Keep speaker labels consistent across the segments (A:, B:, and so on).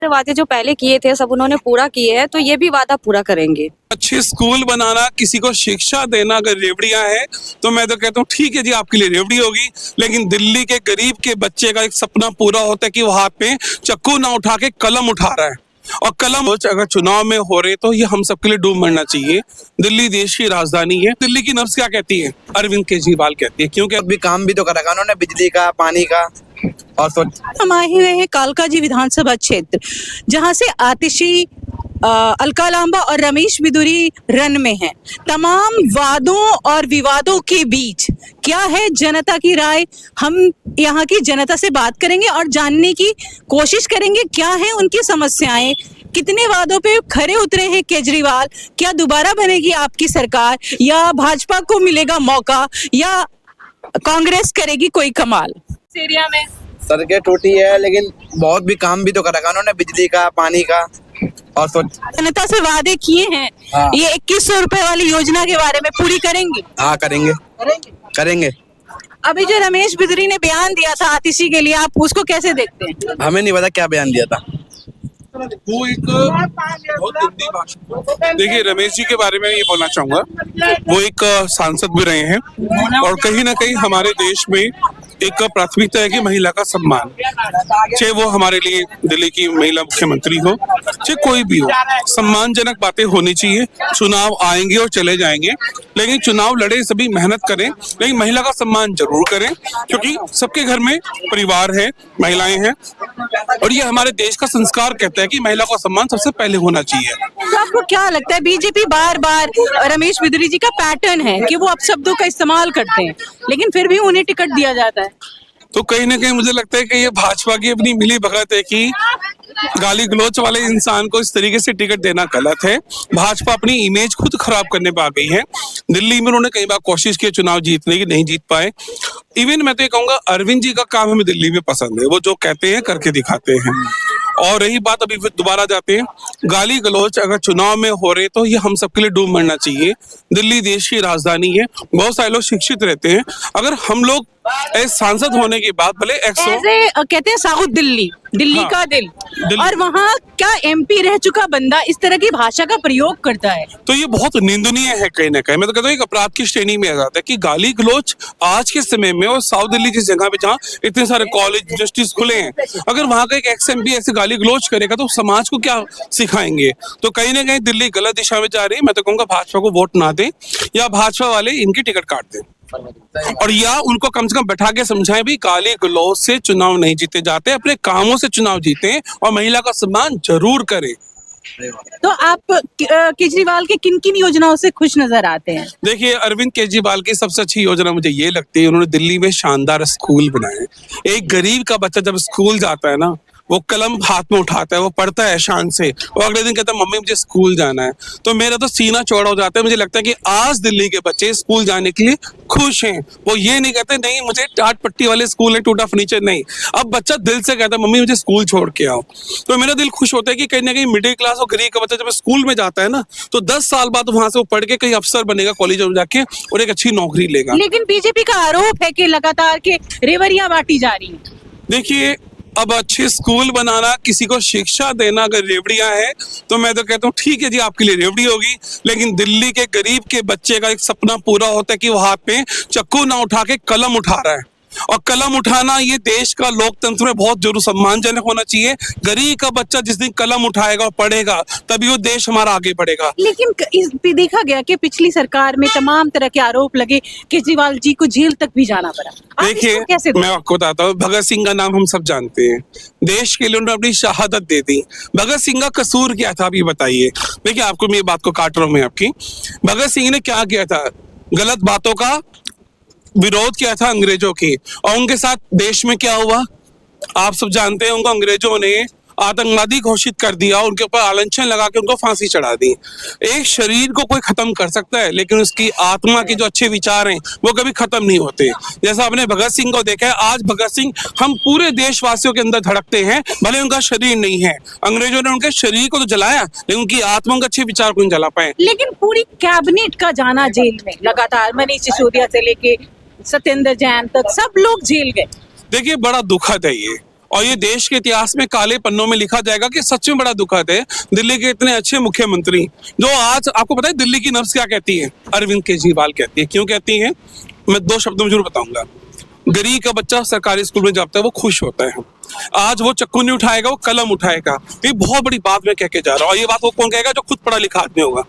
A: वादे जो पहले किए थे सब उन्होंने पूरा किए हैं, तो ये भी वादा पूरा करेंगे।
B: अच्छे स्कूल बनाना, किसी को शिक्षा देना, अगर रेवड़ियां हैं तो मैं तो कहता हूँ ठीक है जी, आपके लिए रेवड़ी होगी, लेकिन दिल्ली के गरीब के बच्चे का एक सपना पूरा होता है कि वो हाथ में चक्कू ना उठा के कलम उठा रहा है, और कलम अगर चुनाव में हो रहे तो ये हम सबके लिए डूब मरना चाहिए। दिल्ली देश की राजधानी है। दिल्ली की नब्ज क्या कहती है? अरविंद केजरीवाल कहती है, क्योंकि
C: अभी काम भी तो करा उन्होंने, बिजली का, पानी का। और
D: हम आए हुए हैं कालकाजी विधानसभा क्षेत्र, जहां से आतिशी अलका लांबा और रमेश बिधूरी रन में हैं। तमाम वादों और विवादों के बीच क्या है जनता की राय, हम यहाँ की जनता से बात करेंगे और जानने की कोशिश करेंगे क्या है उनकी समस्याएं, कितने वादों पे खरे उतरे हैं केजरीवाल, क्या दोबारा बनेगी आपकी सरकार, या भाजपा को मिलेगा मौका, या कांग्रेस करेगी कोई कमाल। इस एरिया में
C: सड़कें टूटी है, लेकिन बहुत भी काम भी तो करा उन्होंने, बिजली का, पानी का। और
D: जनता से वादे किए हैं।
C: हाँ।
D: ये 2100 रुपए वाली योजना के बारे में पूरी करेंगे?
C: हाँ, करेंगे।
B: अभी
D: जो रमेश बिधूरी ने बयान दिया था आतिशी के लिए, आप उसको कैसे देखते हैं?
C: हमें नहीं पता क्या बयान दिया था।
B: वो एक बहुत गंदी भाषा। देखिए, रमेश जी के बारे में ये बोलना चाहूंगा, वो एक सांसद भी रहे हैं और कहीं ना कहीं हमारे देश में एक प्राथमिकता है कि महिला का सम्मान, चाहे वो हमारे लिए दिल्ली की महिला मुख्यमंत्री हो, चाहे कोई भी हो, सम्मानजनक बातें होनी चाहिए। चुनाव आएंगे और चले जाएंगे, लेकिन चुनाव लड़े सभी मेहनत करें, लेकिन महिला का सम्मान जरूर करें, क्योंकि सबके घर में परिवार है, महिलाएं हैं, और ये हमारे देश का संस्कार कहता है कि महिला का सम्मान सबसे पहले होना चाहिए।
D: तो आपको क्या लगता है, बीजेपी बार बार रमेश बिधूरी जी का पैटर्न है कि वो अपशब्दों का इस्तेमाल करते हैं, लेकिन फिर भी उन्हें टिकट दिया जाता है?
B: तो कहीं ना कहीं मुझे लगता है कि ये भाजपा की अपनी मिली भगत है कि गाली गलौच वाले इंसान को इस तरीके से टिकट देना गलत है। भाजपा अपनी इमेज खुद खराब करने पर आ गई है। दिल्ली में उन्होंने कई बार कोशिश की चुनाव जीतने की, नहीं जीत पाए। इवन मैं तो ये कहूंगा, अरविंद जी का काम हमें दिल्ली में पसंद है, वो जो कहते हैं करके दिखाते हैं। और रही बात, अभी फिर दोबारा जाते हैं, गाली गलौच अगर चुनाव में हो रहे तो ये हम सबके लिए डूब मरना चाहिए। दिल्ली देश की राजधानी है, बहुत सारे लोग शिक्षित रहते हैं। अगर हम लोग सांसद होने के बाद भले
D: कहते हैं साउथ दिल्ली, दिल्ली
B: हाँ,
D: का दिल, और वहाँ क्या एमपी रह चुका बंदा इस तरह की भाषा का प्रयोग करता है,
B: तो ये बहुत निंदनीय है। कहीं ना कहीं मैं तो कहता हूँ एक अपराध की श्रेणी में आ जाता है कि गाली गलौच आज के समय में, और साउथ दिल्ली जिस जगह पे जहाँ इतने सारे कॉलेज यूनिवर्सिटीज खुले हैं, अगर वहाँ का एक एक्स-एमपी ऐसे गाली गलौच करेगा तो समाज को क्या सिखाएंगे? तो कहीं ना कहीं दिल्ली गलत दिशा में जा रही है। मैं तो कहूँगा भाजपा को वोट ना दें, या भाजपा वाले इनकी टिकट काट दें, और या उनको कम से कम बैठा के समझाएं भी गाली गलौज से चुनाव नहीं जीते जाते, अपने कामों से चुनाव जीते, और महिला का सम्मान जरूर करें।
D: तो आप केजरीवाल के किन किन योजनाओं से खुश नजर आते हैं?
B: देखिए, अरविंद केजरीवाल की सबसे अच्छी योजना मुझे ये लगती है, उन्होंने दिल्ली में शानदार स्कूल बनाए। एक गरीब का बच्चा जब स्कूल जाता है ना, वो कलम हाथ में उठाता है, वो पढ़ता है शान से, और अगले दिन कहता है मम्मी मुझे स्कूल जाना है, तो मेरा तो सीना चौड़ा हो जाता है। मुझे लगता है कि आज दिल्ली के बच्चे स्कूल जाने के लिए खुश हैं। वो ये नहीं कहते नहीं मुझे टाट पट्टी वाले स्कूल है, टूटा फर्नीचर नहीं। अब बच्चा दिल से कहता है मम्मी मुझे स्कूल छोड़ के आओ, तो मेरा दिल खुश होता है कि कहीं ना कहीं मिडिल क्लास और गरीब का बच्चा जब स्कूल में जाता है ना, तो 10 साल बाद वहां से वो पढ़ के कहीं अफसर बनेगा कॉलेज में जाके, और एक अच्छी नौकरी लेगा।
D: लेकिन बीजेपी का आरोप है कि लगातार के रेवड़ियां बांटी जा रही हैं।
B: देखिए, अब अच्छे स्कूल बनाना, किसी को शिक्षा देना, अगर रेवड़ियां हैं तो मैं तो कहता हूँ ठीक है जी, आपके लिए रेवड़ी होगी, लेकिन दिल्ली के गरीब के बच्चे का एक सपना पूरा होता है कि वो हाथ में चक्कू ना उठा के कलम उठा रहा है, और कलम उठाना ये देश का लोकतंत्र में बहुत जरूर सम्मानजनक होना चाहिए। गरीब का बच्चा जिस दिन कलम उठाएगा और पढ़ेगा, तभी वो देश हमारा आगे बढ़ेगा।
D: लेकिन देखा गया कि पिछली सरकार में तमाम तरह के आरोप लगे, केजरीवाल जी को जेल तक भी जाना पड़ा।
B: देखिए, मैं आपको बताता हूँ, भगत सिंह का नाम हम सब जानते हैं, देश के लिए उन्होंने अपनी शहादत दे दी। भगत सिंह का कसूर क्या था, अभी बताइए। देखिए, आपको मैं ये बात को काट रहा हूँ मैं आपकी। भगत सिंह ने क्या किया था? गलत बातों का विरोध किया था अंग्रेजों की, और उनके साथ देश में क्या हुआ आप सब जानते हैं। उनको अंग्रेजों ने आतंकवादी घोषित कर दिया, उनके ऊपर आलंछन लगा के उनको फांसी चढ़ा दी। एक शरीर को कोई खत्म कर सकता है, लेकिन उसकी आत्मा के जो अच्छे विचार हैं वो कभी खत्म नहीं होते। जैसा आपने भगत सिंह को देखा है, आज भगत सिंह हम पूरे देशवासियों के अंदर धड़कते हैं, भले उनका शरीर नहीं है। अंग्रेजों ने उनके शरीर को तो जलाया, लेकिन उनकी आत्मा के अच्छे विचार को नहीं जला पाए।
D: लेकिन पूरी कैबिनेट का जाना जेल में, लगातार मनीष सिसोदिया से लेके सत्येंद्र जैन तक सब लोग जेल गए।
B: देखिए, बड़ा दुखद है ये, और ये देश के इतिहास में काले पन्नों में लिखा जाएगा कि सच में बड़ा दुखद है दिल्ली के इतने अच्छे मुख्यमंत्री जो आज आपको पता है दिल्ली की नब्ज क्या कहती है, अरविंद केजरीवाल कहती है। क्यों कहती है, मैं 2 शब्दों में जरूर बताऊंगा। गरीब का बच्चा सरकारी स्कूल में जाता है, वो खुश होता है। आज वो चक्कू नहीं उठाएगा, वो कलम उठाएगा। ये बहुत बड़ी बात मैं कह के जा रहा हूँ। और ये बात वो कौन कहेगा, जो खुद पढ़ा लिखा आदमी होगा।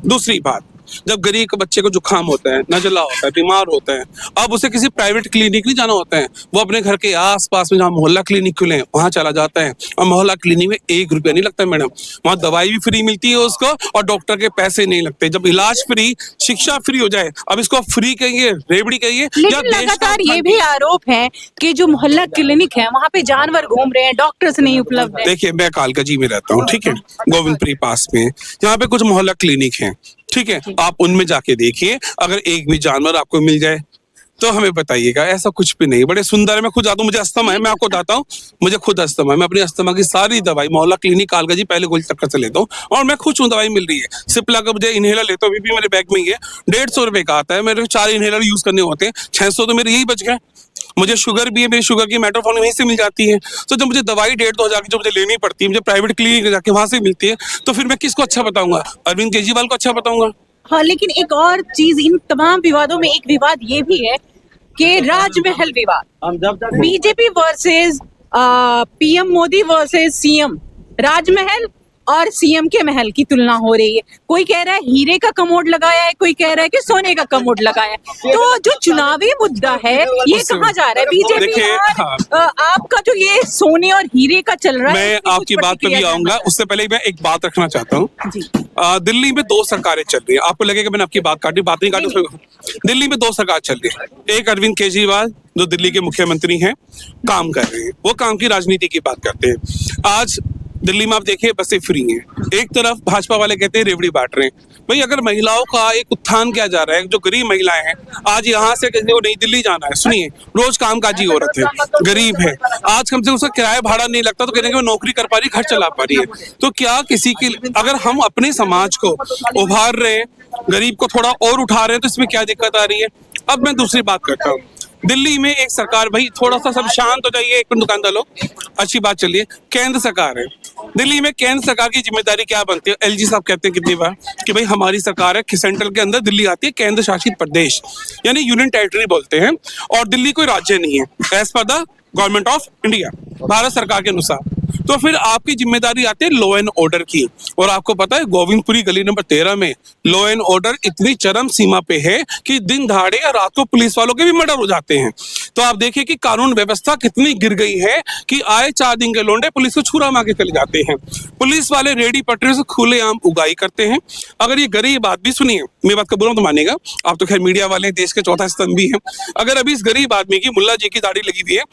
B: दूसरी बात, जब गरीब के बच्चे को जुकाम होता है, नजला होता है, बीमार होता है, अब उसे किसी प्राइवेट क्लिनिक नहीं जाना होता है, वो अपने घर के आसपास में जहाँ मोहल्ला क्लिनिक खुले हैं वहां चला जाता है। और मोहल्ला क्लिनिक में 1 रुपया नहीं लगता मैडम, वहाँ दवाई भी फ्री मिलती है उसको और डॉक्टर के पैसे नहीं लगते। जब इलाज फ्री, शिक्षा फ्री हो जाए, अब इसको फ्री कहिए, रेबड़ी कहिए,
D: लेकिन लगातार ये भी आरोप है कि जो मोहल्ला क्लिनिक है वहाँ पे जानवर घूम रहे हैं, डॉक्टर्स नहीं उपलब्ध है।
B: देखिए, मैं कालकाजी में रहता हूँ, ठीक है, गोविंदपुरी पास में, यहाँ पे कुछ मोहल्ला क्लिनिक है, ठीक है, आप उनमें जाके देखिए, अगर एक भी जानवर आपको मिल जाए तो हमें बताइएगा। ऐसा कुछ भी नहीं, बड़े सुंदर है। मैं खुद आता हूँ, मुझे अस्थमा है, मैं आपको बताता हूँ, मुझे खुद अस्थमा है। मैं अपनी अस्थमा की सारी दवाई मोहल्ला क्लिनिक कालकाजी पहले गोल चक्कर से लेता हूँ और मैं खुश हूँ, दवाई मिल रही है। सिप्ला का मुझे इनहेलर लेता हूँ, अभी भी मेरे बैग में ही है, 150 रुपए का आता है। मेरे 4 इनहेलर यूज करने होते हैं, 600 तो मेरे यही बच गए। मुझे शुगर भी है, मेरी शुगर की मेट्रोफोन वहीं से मिल जाती है। तो जब मुझे दवाई 1.5-2 हज़ार की जो मुझे लेनी पड़ती है, मुझे प्राइवेट क्लिनिक जाके वहां से मिलती है, तो फिर मैं किसको अच्छा बताऊंगा? अरविंद केजरीवाल को अच्छा बताऊंगा?
D: हाँ, लेकिन एक और चीज, इन तमाम विवादों में एक विवाद ये भी है कि राजमहल विवाद, BJP versus PM Modi versus CM, Rajmahal और सीएम के महल की तुलना हो रही है। कोई कह रहा है हीरे का कमोड लगाया है, कोई कह रहा है कि सोने का कमोड लगाया है। तो जो चुनावी मुद्दा है ये कहाँ जा रहा है? बीजेपी और आपका जो ये सोने और हीरे का चल रहा है,
B: मैं आपकी बात पे भी आऊंगा, उससे पहले मैं एक बात रखना चाहता हूँ। दिल्ली में 2 सरकारें चल रही है। आपको लगेगा मैंने आपकी बात काटी, बात नहीं काटी। दिल्ली में 2 सरकार चल रही है। एक अरविंद केजरीवाल जो दिल्ली के मुख्यमंत्री हैं, काम कर रहे हैं, वो काम की राजनीति की बात करते हैं। आज दिल्ली में आप देखिए बसें फ्री हैं, एक तरफ भाजपा वाले कहते हैं रेवड़ी बांट रहे हैं। भाई अगर महिलाओं का एक उत्थान किया जा रहा है, जो गरीब महिलाएं हैं, आज यहाँ से किसी को नई दिल्ली जाना है, सुनिए, रोज कामकाजी औरत है, गरीब है, आज कम से कम उसका किराया भाड़ा नहीं लगता तो कहने की वो नौकरी कर पा रही, घर चला पा रही है। तो क्या किसी की, अगर हम अपने समाज को उभार रहे हैं, गरीब को थोड़ा और उठा रहे हैं, तो इसमें क्या दिक्कत आ रही है? अब मैं दूसरी बात करता हूँ। दिल्ली में एक सरकार, भाई थोड़ा सा सब शांत हो जाइए, एक मिनट दुकानदार लोग, अच्छी बात चलिए, केंद्र सरकार है। दिल्ली में केंद्र सरकार की जिम्मेदारी क्या बनती है? एलजी साहब कहते हैं कितनी बार कि भाई हमारी सरकार है, सेंट्रल के अंदर दिल्ली आती है, केंद्र शासित प्रदेश यानी यूनियन टेरिटरी बोलते हैं, और दिल्ली कोई राज्य नहीं है as per the government of India, Bharat सरकार के अनुसार। तो फिर आपकी जिम्मेदारी आती है लॉ एंड ऑर्डर की, और आपको पता है गोविंदपुरी गली नंबर 13 में लॉ एंड ऑर्डर इतनी चरम सीमा पे है कि दिन दहाड़े या रात को पुलिस वालों के भी मर्डर हो जाते हैं। तो आप देखिए कि कानून व्यवस्था कितनी गिर गई है कि आए 4 दिन के लोंडे पुलिस को छुरा मार के चले जाते हैं। पुलिस वाले रेडी पटरी से खुलेआम उगाई करते हैं। अगर ये गरीब आदमी, सुनिए मेरी बात को बोलो तो मानेगा, आप तो खैर मीडिया वाले देश के चौथा स्तंभ भी हैं, अगर अभी इस गरीब आदमी की मुल्ला जी की दाढ़ी लगी हुई है,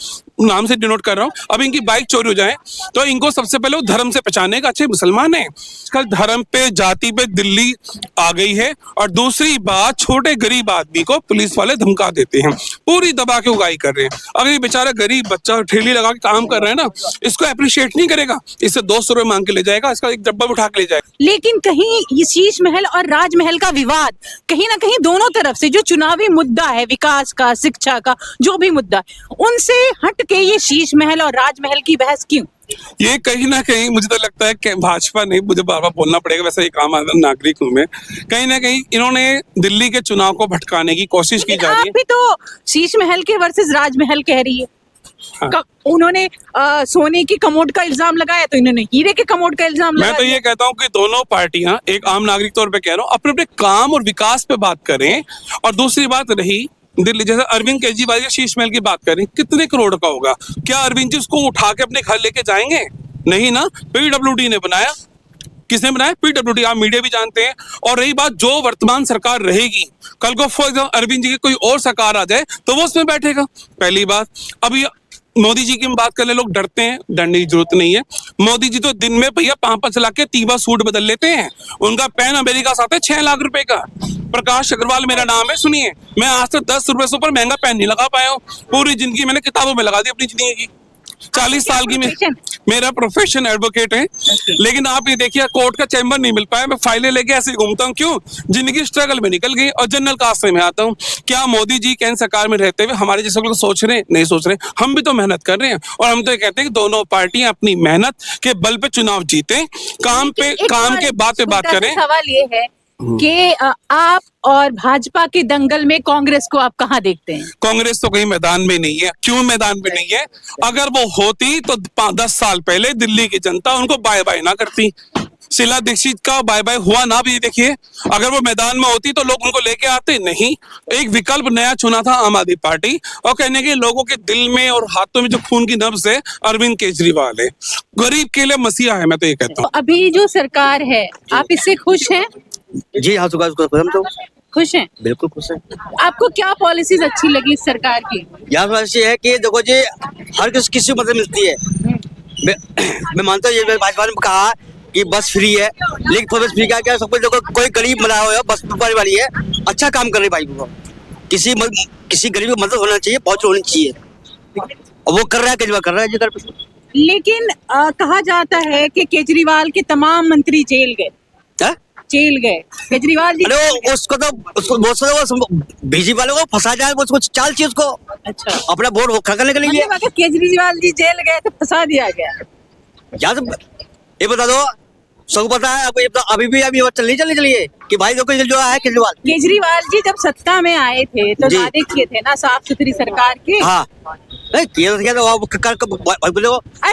B: नाम से डिनोट कर रहा हूँ, अब इनकी बाइक चोरी हो जाए तो इनको सबसे पहले वो धर्म से पहचाने का, अच्छे मुसलमान है, कल धर्म पे जाति पे दिल्ली आ गई है। और दूसरी बात, छोटे गरीब आदमी को पुलिस वाले धमका देते हैं, पूरी दबा के उगाई कर रहे हैं। अगर ये बेचारा गरीब बच्चा ठेली लगा के काम कर रहा है ना, इसको अप्रिशिएट नहीं करेगा, इससे 200 रुपए मांग के ले जाएगा, इसका एक डब्बा उठा के ले जाएगा।
D: लेकिन कहीं ये शीश महल और राजमहल का विवाद कहीं ना कहीं दोनों तरफ से जो चुनावी मुद्दा है, विकास का, शिक्षा का, जो भी मुद्दा है, उनसे हट के ये शीश महल और राजमहल की बहस क्यों?
B: ये कहीं ना कहीं मुझे तो लगता है कि भाजपा नहीं, मुझे बार बार बोलना पड़ेगा, वैसे एक आम नागरिक हूं मैं, कहीं ना कहीं इन्होंने दिल्ली के चुनाव को भटकाने की कोशिश की जा रही है।
D: आप भी तो शीश महल के वर्सेस राजमहल कह रही है।
B: हाँ।
D: उन्होंने सोने की कमोड का इल्जाम लगाया तो इन्होंने हीरे के कमोड का इल्जाम लगाया।
B: मैं तो ये कहता हूँ कि दोनों पार्टियां, एक आम नागरिक तौर पे कह रहा हूँ, अपने अपने काम और विकास पे बात करें। और दूसरी बात रही दिल्ली, जैसे अरविंद केजरीवाल या शीश महल की बात करें, कितने करोड़ का होगा? क्या अरविंद जी उसको उठा के अपने घर लेके जाएंगे? नहीं ना, पीडब्ल्यूडी ने बनाया। किसने बनाया? पीडब्ल्यूडी, आप मीडिया भी जानते हैं। और रही बात, जो वर्तमान सरकार रहेगी, कल को फॉर एग्जाम्पल अरविंद जी की कोई और सरकार आ जाए तो वो उसमें बैठेगा, पहली बात। अभी मोदी जी की बात करने लोग डरते हैं, डरने की जरूरत नहीं है। मोदी जी तो दिन में भैया 5-5 लाख के 3 सूट बदल लेते हैं। उनका पैन अमेरिका से आता है 6 लाख रुपए का। प्रकाश अग्रवाल मेरा नाम है, सुनिए, मैं आज तक 10 रुपए से ऊपर महंगा पैन नहीं लगा पाया हूँ। पूरी जिंदगी मैंने किताबों में लगा दी अपनी जिंदगी की। 40 साल की मेरा प्रोफेशन एडवोकेट है, लेकिन आप ये देखिए कोर्ट का चैम्बर नहीं मिल पाया, मैं फाइलें लेके ऐसे घूमता हूँ। क्यों? जिंदगी स्ट्रगल में निकल गई और जनरल कास्ट में आता हूँ। क्या मोदी जी केंद्र सरकार में रहते हुए हमारे जैसे लोग सोच रहे हैं? नहीं सोच रहे। हम भी तो मेहनत कर रहे हैं और हम तो ये कहते हैं कि दोनों पार्टियां अपनी मेहनत के बल पे चुनाव जीते, काम के बात पे बात करें।
D: सवाल ये है कि आप और भाजपा के दंगल में कांग्रेस को आप कहाँ देखते हैं?
B: कांग्रेस तो कहीं मैदान में नहीं है। क्यों मैदान में नहीं है? अगर वो होती तो 10 साल पहले दिल्ली की जनता उनको बाय बाय ना करती। शीला दीक्षित का बाय बाय हुआ ना भी देखिए। अगर वो मैदान में होती तो लोग उनको लेके आते नहीं। एक विकल्प नया चुना था आम आदमी पार्टी और कहने के लोगों के दिल में और हाथों में जो खून की नब्ज है अरविंद केजरीवाल है। गरीब के लिए मसीहा है, मैं तो ये कहता हूँ।
D: तो अभी जो सरकार है आप इससे खुश हैं?
C: जी हाँ, हम तो
D: खुश हैं?
C: बिल्कुल खुश हैं।
D: आपको क्या पॉलिसीज अच्छी लगी इस सरकार की?
C: यहाँ पर ऐसी है कि देखो जी, हर किसी को मदद मिलती है। मैं मानता हूँ ये भाजपा ने कहा कि बस फ्री है, लेकिन बस फ्री का क्या, सब कुछ देखो, कोई गरीब मरा हुआ है, बस वाली है, अच्छा काम कर रही भाई को। किसी गरीब को मदद होना चाहिए, पहुंच होनी चाहिए, और वो कर रहा है, केजरीवाल कर रहा है जी।
D: लेकिन कहा जाता है कि केजरीवाल के तमाम मंत्री जेल गए। जेल गए केजरीवाल जी?
C: अरे उसको बहुत सारे बीजेपी वालों को फंसा जाए, उसको चाल चाहिए उसको।
D: अच्छा,
C: अपना वोट करने के लिए।
D: केजरीवाल जी जेल गए तो फंसा दिया गया।
C: यार ये बता दो, सबको पता है आपको, अभी चलिए कि भाई देखो जो है
D: केजरीवाल जी जब सत्ता में आए थे तो वादे किए थे ना साफ सुथरी सरकार के।
C: हाँ,
D: अरे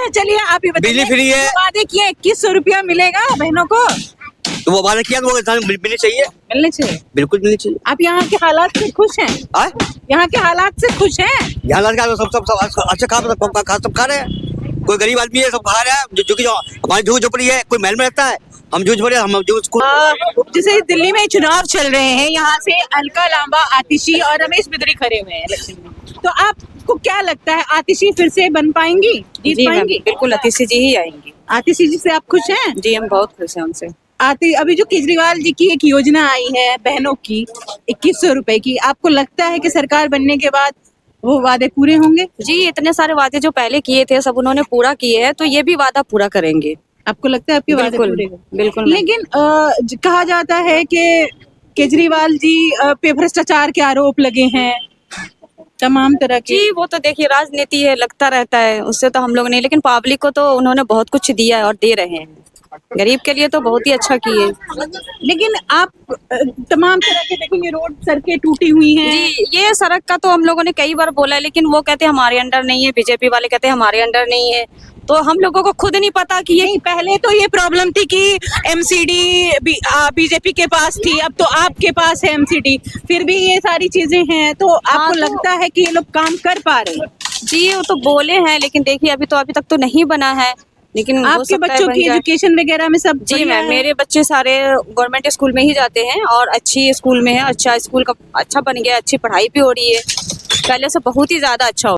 D: चलिए आप ही बताइए,
C: बिजली फ्री है,
D: वादे किए 2100 रुपया मिलेगा बहनों को,
C: तो वो वादा किया तो वो इंसान मिलनी चाहिए, बिल्कुल मिलनी चाहिए।
D: आप यहाँ के हालात से खुश हैं? यहाँ के हालात से खुश हैं?
C: यहाँ का सब अच्छा सब खा रहे हैं। कोई गरीब आदमी है, सब खा रहा है, जो हमारी झूठ झोपड़ी है, कोई महल में रहता है, हम जूझ पड़े, हम जूझ।
D: जैसे दिल्ली में चुनाव चल रहे हैं, यहाँ से अलका लांबा, आतिशी और रमेश बिदरी खड़े हुए हैं इलेक्शन में, तो आपको क्या लगता है आतिशी फिर से बन पाएंगी, जीत पाएंगी?
A: बिल्कुल आतिशी जी ही आएंगी।
D: आतिशी जी से आप खुश हैं?
A: जी हम बहुत खुश हैं उनसे।
D: अभी जो केजरीवाल जी की एक योजना आई है बहनों की 2100 रुपए की, आपको लगता है कि सरकार बनने के बाद वो वादे पूरे होंगे?
A: जी इतने सारे वादे जो पहले किए थे सब उन्होंने पूरा किए हैं, तो ये भी वादा पूरा करेंगे।
D: आपको लगता है आपके वादे पूरे?
A: बिल्कुल।
D: लेकिन कहा जाता है कि केजरीवाल जी पे भ्रष्टाचार के आरोप लगे हैं तमाम तरह के।
A: जी वो तो देखिए राजनीति है, लगता रहता है, उससे तो हम लोग नहीं, लेकिन पब्लिक को तो उन्होंने बहुत कुछ दिया है और दे रहे हैं। गरीब के लिए तो बहुत ही अच्छा किए।
D: लेकिन आप तमाम तरह के देखेंगे, रोड सड़कें टूटी हुई हैं।
A: जी ये सड़क का तो हम लोगों ने कई बार बोला है, लेकिन वो कहते हैं हमारे अंडर नहीं है, बीजेपी वाले कहते हैं हमारे अंडर नहीं है, तो हम लोगों को खुद नहीं पता कि ये
D: नहीं, पहले तो ये प्रॉब्लम थी कि एमसीडी बीजेपी के पास थी, अब तो आपके पास है एमसीडी, फिर भी ये सारी चीजें हैं, तो आपको लगता है कि ये लोग काम कर पा रहे हैं?
A: जी वो तो बोले हैं, लेकिन देखिए अभी तक तो नहीं बना है, लेकिन
D: आपके बच्चों की एजुकेशन वगैरह में सब?
A: जी मैम, मेरे बच्चे सारे गवर्नमेंट स्कूल में ही जाते हैं और अच्छी स्कूल में है, अच्छा स्कूल का अच्छा बन गया, अच्छी पढ़ाई भी हो रही है, पहले से बहुत ही ज्यादा अच्छा हो